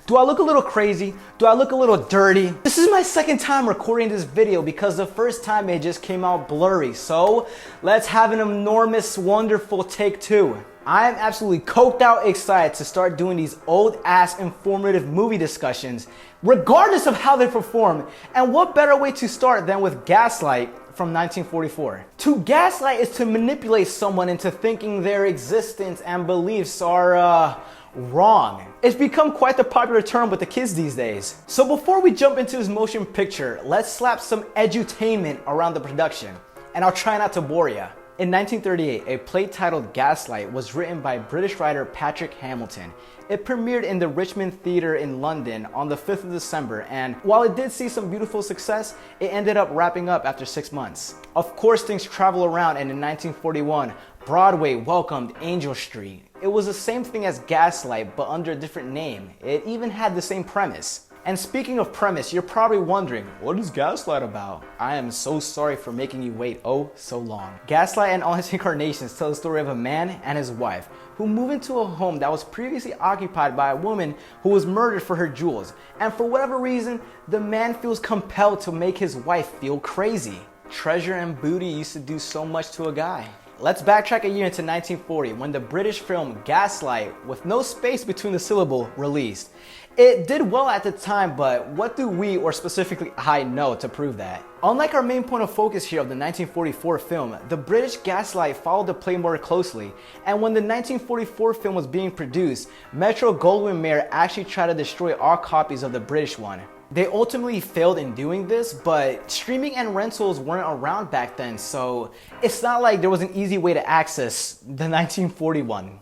Do I look a little crazy? Do I look a little dirty? This is my second time recording this video because the first time it just came out blurry. So let's have an enormous, wonderful take two. I am absolutely coked out excited to start doing these old ass informative movie discussions, regardless of how they perform. And what better way to start than with Gaslight from 1944. To gaslight is to manipulate someone into thinking their existence and beliefs are wrong. It's become quite the popular term with the kids these days. So before we jump into this motion picture, let's slap some edutainment around the production. And I'll try not to bore ya. In 1938, a play titled Gaslight was written by British writer Patrick Hamilton. It premiered in the Richmond Theatre in London on the 5th of December, and while it did see some beautiful success, it ended up wrapping up after 6 months. Of course, things travel around, and in 1941, Broadway welcomed Angel Street. It was the same thing as Gaslight, but under a different name. It even had the same premise. And speaking of premise, you're probably wondering, what is Gaslight about? I am so sorry for making you wait oh so long. Gaslight and all his incarnations tell the story of a man and his wife who move into a home that was previously occupied by a woman who was murdered for her jewels. And for whatever reason, the man feels compelled to make his wife feel crazy. Treasure and booty used to do so much to a guy. Let's backtrack a year into 1940 when the British film Gaslight, with no space between the syllable, released. It did well at the time, but what do we, or specifically I, know to prove that? Unlike our main point of focus here of the 1944 film, the British Gaslight followed the play more closely, and when the 1944 film was being produced, Metro-Goldwyn-Mayer actually tried to destroy all copies of the British one. They ultimately failed in doing this, but streaming and rentals weren't around back then, so it's not like there was an easy way to access the 1941.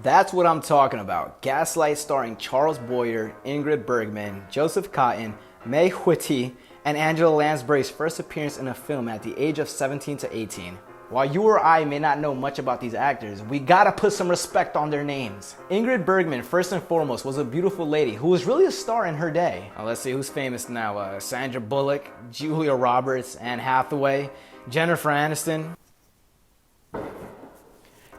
That's what I'm talking about. Gaslight starring Charles Boyer, Ingrid Bergman, Joseph Cotten, May Whitty, and Angela Lansbury's first appearance in a film at the age of 17 to 18. While you or I may not know much about these actors, we gotta put some respect on their names. Ingrid Bergman, first and foremost, was a beautiful lady who was really a star in her day. Let's see who's famous now. Sandra Bullock, Julia Roberts, Anne Hathaway, Jennifer Aniston.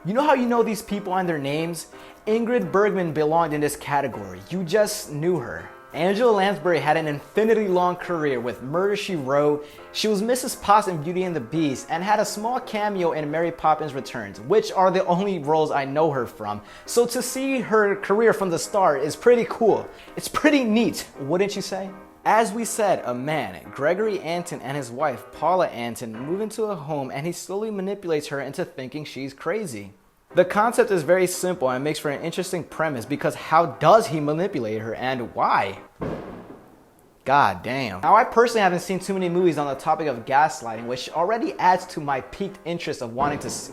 You know how you know these people and their names? Ingrid Bergman belonged in this category. You just knew her. Angela Lansbury had an infinitely long career with Murder, She Wrote. She was Mrs. Potts in Beauty and the Beast and had a small cameo in Mary Poppins Returns, which are the only roles I know her from. So to see her career from the start is pretty cool. It's pretty neat, wouldn't you say? As we said, a man, Gregory Anton, and his wife, Paula Anton, move into a home and he slowly manipulates her into thinking she's crazy. The concept is very simple and makes for an interesting premise because how does he manipulate her and why? God damn. Now I personally haven't seen too many movies on the topic of gaslighting, which already adds to my piqued interest of wanting to see.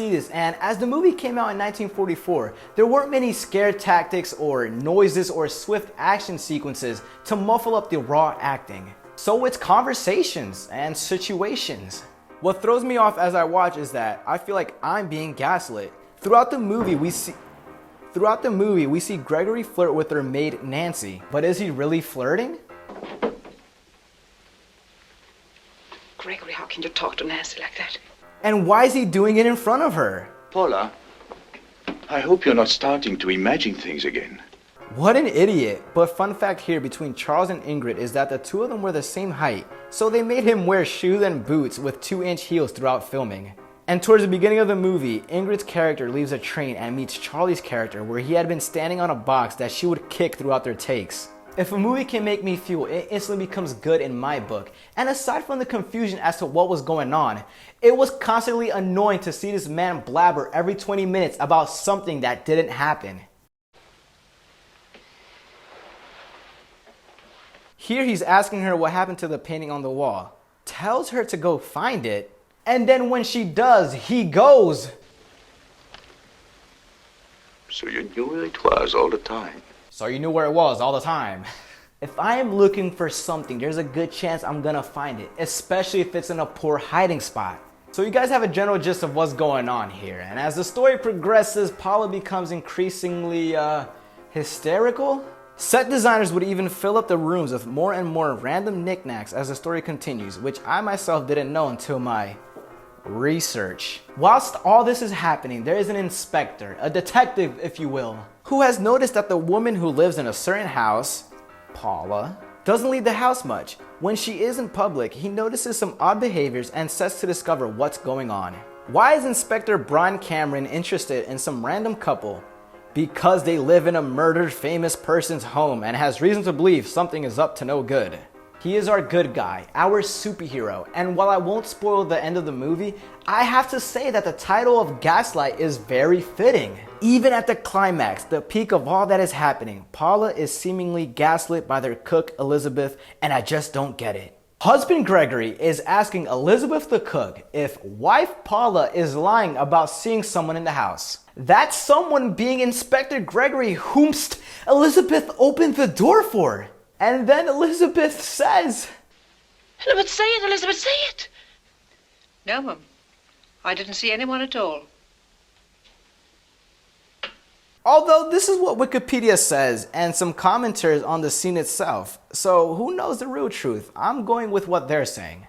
This, and as the movie came out in 1944, there weren't many scare tactics or noises or swift action sequences to muffle up the raw acting. So it's conversations and situations. What throws me off as I watch is that I feel like I'm being gaslit. Throughout the movie we see Gregory flirt with her maid Nancy, but is he really flirting? Gregory, how can you talk to Nancy like that? And why is he doing it in front of her? Paula, I hope you're not starting to imagine things again. What an idiot. But fun fact here between Charles and Ingrid is that the two of them were the same height, so they made him wear shoes and boots with 2-inch heels throughout filming. And towards the beginning of the movie, Ingrid's character leaves a train and meets Charlie's character where he had been standing on a box that she would kick throughout their takes. If a movie can make me feel, it instantly becomes good in my book. And aside from the confusion as to what was going on, it was constantly annoying to see this man blabber every 20 minutes about something that didn't happen. Here he's asking her what happened to the painting on the wall, tells her to go find it, and then when she does, he goes. So you knew where it was all the time? So you knew where it was all the time. If I am looking for something, there's a good chance I'm gonna find it, especially if it's in a poor hiding spot. So you guys have a general gist of what's going on here, and as the story progresses, Paula becomes increasingly hysterical. Set designers would even fill up the rooms with more and more random knickknacks as the story continues, which I myself didn't know until my research. Whilst all this is happening, there is an inspector, a detective if you will, who has noticed that the woman who lives in a certain house, Paula, doesn't leave the house much. When she is in public, he notices some odd behaviors and sets to discover what's going on. Why is Inspector Brian Cameron interested in some random couple? Because they live in a murdered famous person's home and has reason to believe something is up to no good. He is our good guy, our superhero, and while I won't spoil the end of the movie, I have to say that the title of Gaslight is very fitting. Even at the climax, the peak of all that is happening, Paula is seemingly gaslit by their cook, Elizabeth, and I just don't get it. Husband Gregory is asking Elizabeth the cook if wife Paula is lying about seeing someone in the house. That's someone being Inspector Gregory whomst Elizabeth opened the door for. And then Elizabeth says, Elizabeth, say it, Elizabeth, say it. No, Mum. I didn't see anyone at all. although this is what Wikipedia says and some commentaries on the scene itself. So who knows the real truth? I'm going with what they're saying.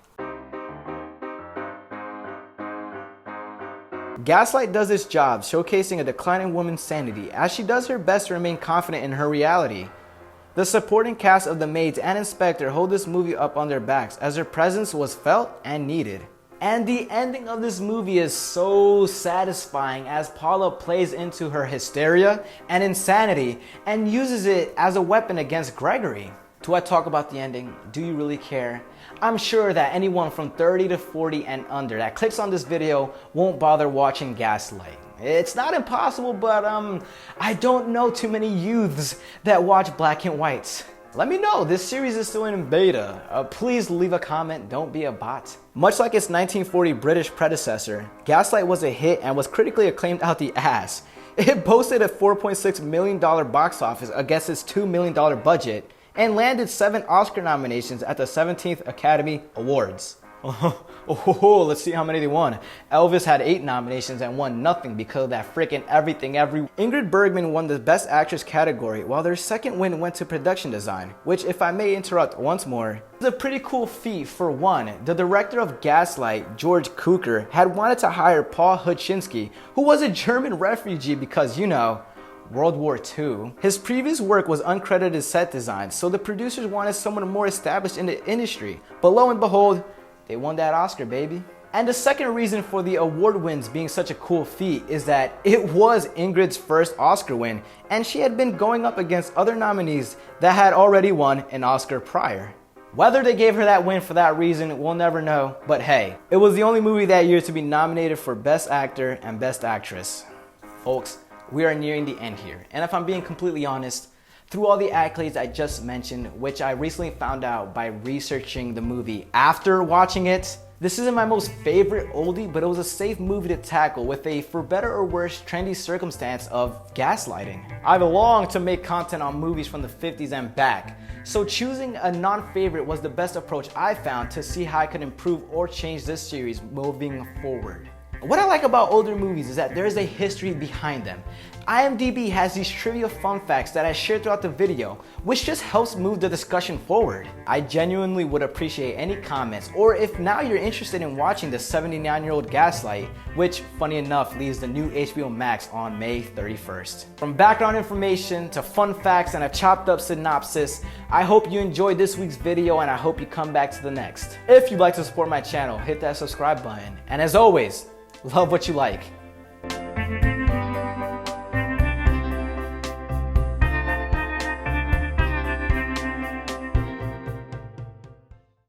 Gaslight does its job showcasing a declining woman's sanity as she does her best to remain confident in her reality. The supporting cast of the maids and inspector hold this movie up on their backs as their presence was felt and needed. And the ending of this movie is so satisfying as Paula plays into her hysteria and insanity and uses it as a weapon against Gregory. Do I talk about the ending? Do you really care? I'm sure that anyone from 30 to 40 and under that clicks on this video won't bother watching Gaslight. It's not impossible, but I don't know too many youths that watch black and whites. Let me know, this series is still in beta. Please leave a comment, don't be a bot. Much like its 1940 British predecessor, Gaslight was a hit and was critically acclaimed out the ass. It boasted a $4.6 million box office against its $2 million budget and landed 7 Oscar nominations at the 17th Academy Awards. Let's see how many they won. Elvis had 8 nominations and won nothing because of that freaking everything every. Ingrid Bergman won the Best Actress category, while their second win went to production design, which, if I may interrupt once more, is a pretty cool feat. For one, the director of Gaslight, George Cukor, had wanted to hire Paul Hutchinski, who was a German refugee because, you know, World War II. His previous work was uncredited set design, so the producers wanted someone more established in the industry. But lo and behold, they won that Oscar, baby. And the second reason for the award wins being such a cool feat is that it was Ingrid's first Oscar win, and she had been going up against other nominees that had already won an Oscar prior. Whether they gave her that win for that reason, we'll never know, but hey, it was the only movie that year to be nominated for Best Actor and Best Actress. Folks, we are nearing the end here, and if I'm being completely honest, through all the accolades I just mentioned, which I recently found out by researching the movie after watching it, this isn't my most favorite oldie, but it was a safe movie to tackle with a, for better or worse, trendy circumstance of gaslighting. I've longed to make content on movies from the 50s and back, so choosing a non-favorite was the best approach I found to see how I could improve or change this series moving forward. What I like about older movies is that there is a history behind them. IMDb has these trivia fun facts that I shared throughout the video, which just helps move the discussion forward. I genuinely would appreciate any comments, or if now you're interested in watching the 79-year-old Gaslight, which funny enough leaves the new HBO Max on May 31st. From background information to fun facts and a chopped up synopsis, I hope you enjoyed this week's video and I hope you come back to the next. If you'd like to support my channel, hit that subscribe button. And as always, love what you like.